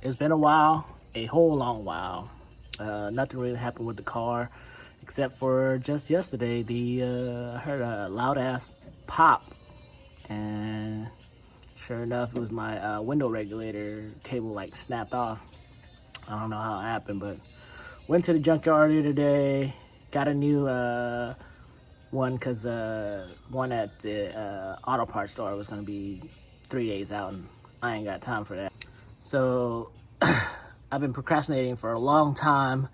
It's been a while, a whole long while. Nothing really happened with the car, except for just yesterday. I heard a loud ass pop, and sure enough, it was my window regulator cable like snapped off. I don't know how it happened, but went to the junkyard earlier today. Got a new one because one at the auto parts store was gonna be 3 days out, and I ain't got time for that. So I've been procrastinating for a long time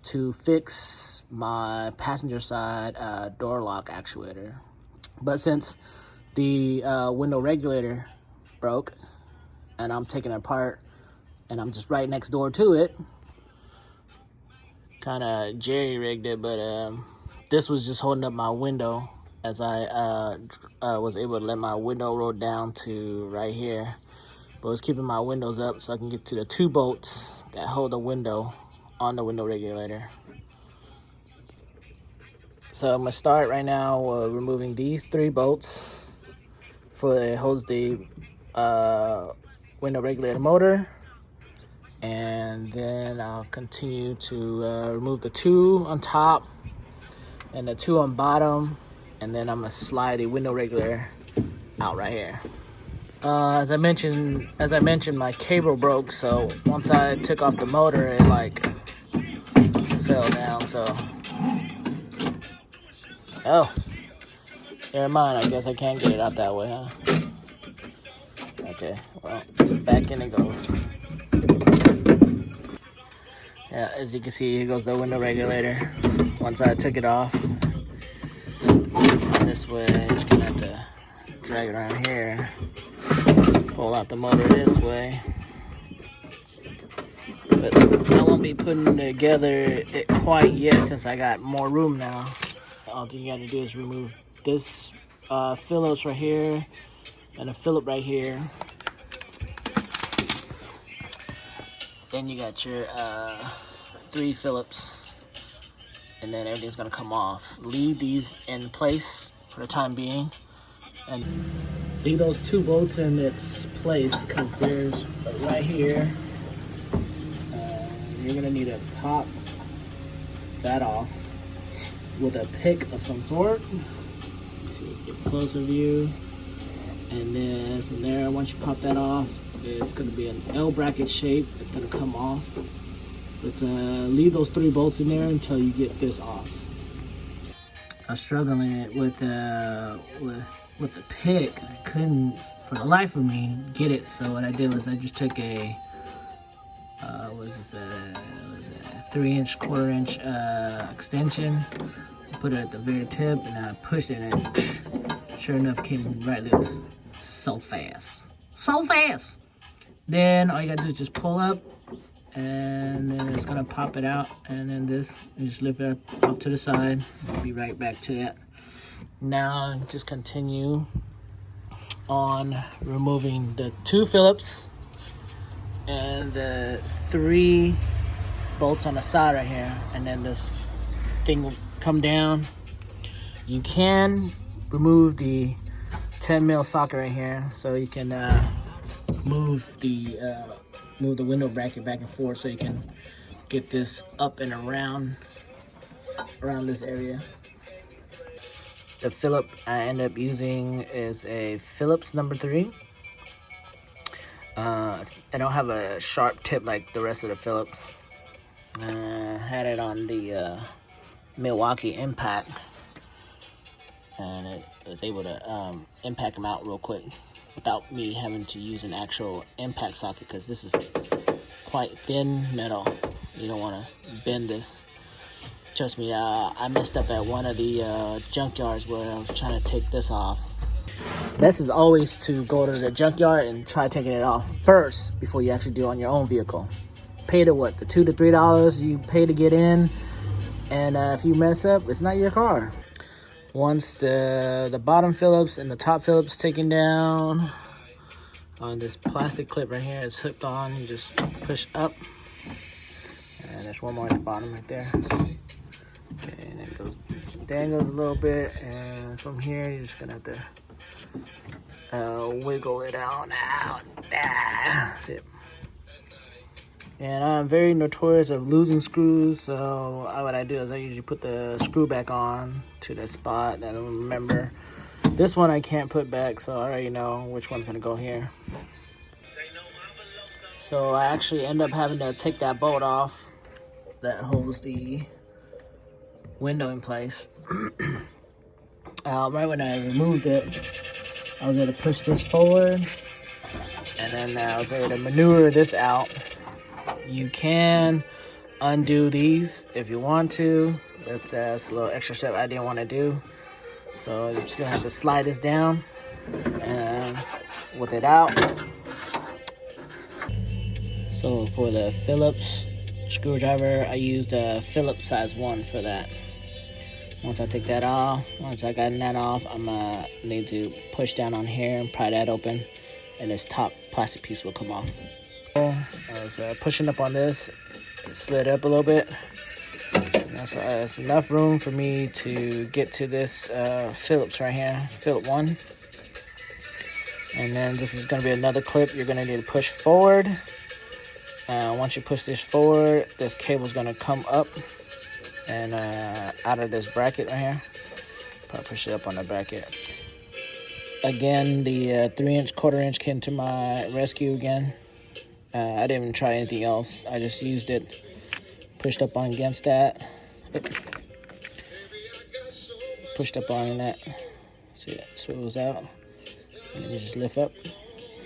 to fix my passenger side door lock actuator. But since the window regulator broke and I'm taking it apart and I'm just right next door to it, kind of jerry-rigged it, but this was just holding up my window as I was able to let my window roll down to right here. But it was keeping my windows up so I can get to the 2 bolts that hold the window on the window regulator. So I'm gonna start right now removing these 3 bolts it holds the window regulator motor, and then I'll continue to remove the 2 on top and the 2 on bottom, and then I'm gonna slide the window regulator out right here. As I mentioned, my cable broke, so once I took off the motor, it like fell down. So, oh, never mind. I guess I can't get it out that way, huh? Okay, well, back in it goes. Yeah, as you can see, here goes the window regulator. Once I took it off, this way, just gonna have to drag it around here. Pull out the motor this way. But I won't be putting together it quite yet since I got more room now. All you gotta do is remove this Phillips right here and a Phillip right here. Then you got your 3 Phillips, and then everything's gonna come off. Leave these in place for the time being, and leave those 2 bolts in its place because there's right here. You're gonna need to pop that off with a pick of some sort. Let's see, get a closer view. And then from there, once you pop that off, it's gonna be an L bracket shape. It's gonna come off. But leave those 3 bolts in there until you get this off. I was struggling with the pick. I couldn't, for the life of me, get it. So what I did was I just took a 3-inch, 1/4-inch extension, put it at the very tip, and I pushed it, and sure enough, came right loose. So fast. Then all you gotta do is just pull up, and then it's gonna pop it out, and then this, and just lift it up off to the side. I'll be right back to that. Now just continue on removing the 2 Phillips and the 3 bolts on the side right here, and then this thing will come down. You can remove the 10 mil socket right here, so you can move the window bracket back and forth, so you can get this up and around this area. The Phillip I end up using is a Phillips number 3. I don't have a sharp tip like the rest of the Phillips. Had it on the Milwaukee impact, and it was able to impact them out real quick without me having to use an actual impact socket, because this is quite thin metal. You don't want to bend this. Trust me, I messed up at one of the junkyards where I was trying to take this off. Best is always to go to the junkyard and try taking it off first before you actually do it on your own vehicle. Pay the $2 to $3 you pay to get in, and if you mess up, it's not your car. Once the bottom Phillips and the top Phillips taken down, on this plastic clip right here is hooked on, you just push up, and there's one more at the bottom right there. Okay, and it goes, dangles a little bit, and from here you're just gonna have to wiggle it out. That's it. And I'm very notorious of losing screws, so what I do is I usually put the screw back on to the spot that I don't remember. This one I can't put back, so I already know which one's gonna go here. So I actually end up having to take that bolt off that holds the window in place. Right when I removed it, I was able to push this forward, and then I was able to maneuver this out. You can undo these if you want to. That's a little extra step I didn't want to do. So I'm just gonna have to slide this down and with it out. So for the Phillips screwdriver, I used a Phillips size 1 for that. Once I take that off, once I got that off, I'm gonna need to push down on here and pry that open, and this top plastic piece will come off. I was pushing up on this, it slid up a little bit. That's enough room for me to get to this Phillips right here, Phillips 1. And then this is going to be another clip you're going to need to push forward. Once you push this forward, this cable is going to come up and out of this bracket right here. Probably push it up on the bracket. Again, the 3-inch, 1/4 inch came to my rescue again. I didn't even try anything else. I just used it, pushed up on against that. Pushed up on that. See, it swivels out. And you just lift up.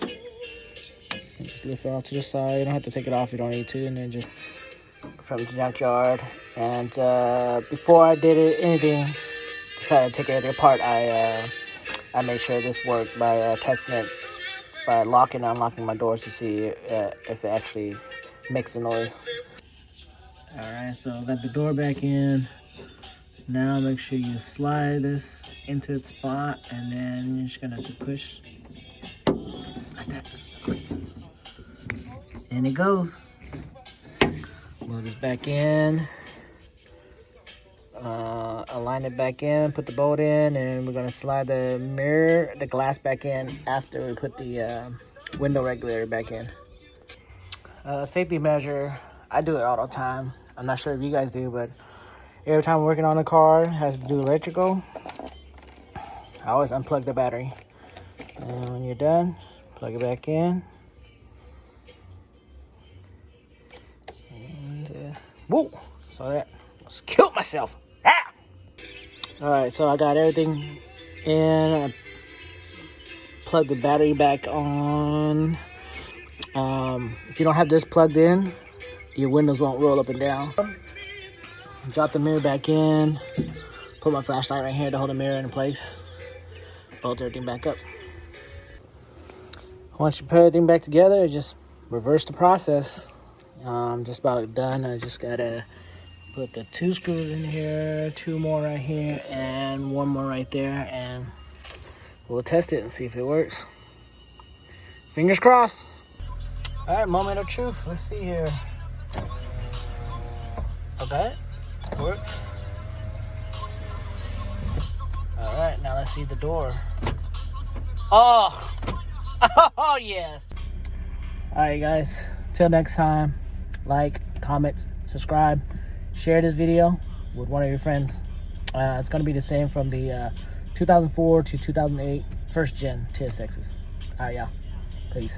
And just lift it off to the side. You don't have to take it off if you don't need to. And then just from the junkyard. And before I did anything, decided to take everything apart, I made sure this worked by testing it, by locking and unlocking my doors to see if it actually makes a noise. Alright, so I got the door back in. Now make sure you slide this into its spot, and then you're just gonna have to push like that. And it goes. Move this back in. Align it back in, put the bolt in, and we're gonna slide the glass back in after we put the window regulator back in. Safety measure, I do it all the time. I'm not sure if you guys do, but every time I'm working on a car, it has to do electrical, I always unplug the battery. And when you're done, plug it back in. And, whoa, saw that, almost killed myself. Ah! All right, so I got everything in. I plugged the battery back on. If you don't have this plugged in, your windows won't roll up and down. Drop the mirror back in. Put my flashlight right here to hold the mirror in place. Bolt everything back up. Once you put everything back together, just reverse the process. I'm just about done. I just gotta put the 2 screws in here, 2 more right here, and 1 more right there, and we'll test it and see if it works. Fingers crossed. All right, moment of truth. Let's see here. Okay, works. All right, now let's see the door. Oh, oh yes. All right, guys. Till next time, like, comment, subscribe, share this video with one of your friends. It's gonna be the same from the 2004 to 2008 first gen TSXs. All right, y'all. Peace.